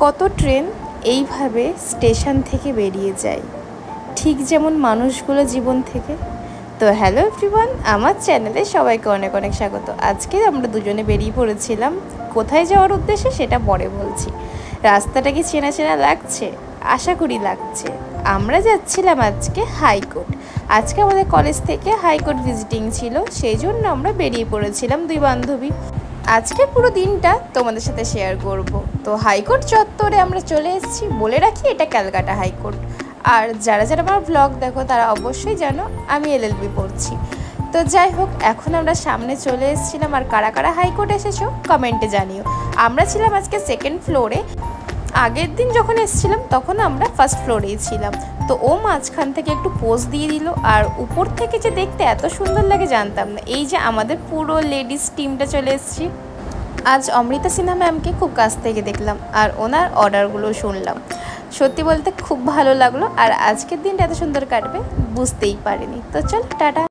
কত ট্রেন এইভাবে স্টেশন থেকে বেরিয়ে যায়, ঠিক যেমন মানুষগুলো জীবন থেকে। তো হ্যালো এভরিওয়ান, আমার চ্যানেলে সবাইকে অনেক অনেক স্বাগত। আজকে আমরা দুজনে বেরিয়ে পড়েছিলাম। কোথায় যাওয়ার উদ্দেশ্যে সেটা পরে বলছি। রাস্তাটা কি চেনা চেনা লাগছে? আশা করি লাগছে। আমরা যাচ্ছিলাম আজকে হাইকোর্ট। আজকে আমাদের কলেজ থেকে হাইকোর্ট ভিজিটিং ছিল, সেই জন্য আমরা বেরিয়ে পড়েছিলাম দুই বান্ধবী। আজকে পুরো দিনটা তোমাদের সাথে শেয়ার করব। তো হাইকোর্ট চত্বরে আমরা চলে এসেছি। বলে রাখি, এটা ক্যালকাটা হাইকোর্ট। আর যারা যারা আমার ব্লগ দেখো তারা অবশ্যই জানো আমি এলএলবি পড়ছি। তো যাই হোক, এখন আমরা সামনে চলে এসেছিলাম। আর কারা কারা হাইকোর্ট এসেছো কমেন্টে জানিও। আমরা ছিলাম আজকে সেকেন্ড ফ্লোরে। আগের দিন যখন এসেছিলাম তখন আমরা ফার্স্ট ফ্লোরেই ছিলাম। তো ও মাঝখান থেকে একটু পোজ দিয়ে দিল। আর উপর থেকে যে দেখতে এত সুন্দর লাগে জানতাম না। এই যে আমাদের পুরো লেডিস টিমটা চলে এসেছি। আজ অমৃতা সিনহা ম্যামকে খুব কাছ থেকে দেখলাম আর ওনার অর্ডারগুলো শুনলাম। সত্যি বলতে খুব ভালো লাগলো। আর আজকের দিনটা এত সুন্দর কাটবে বুঝতেই পারিনি। তো চল টাটা।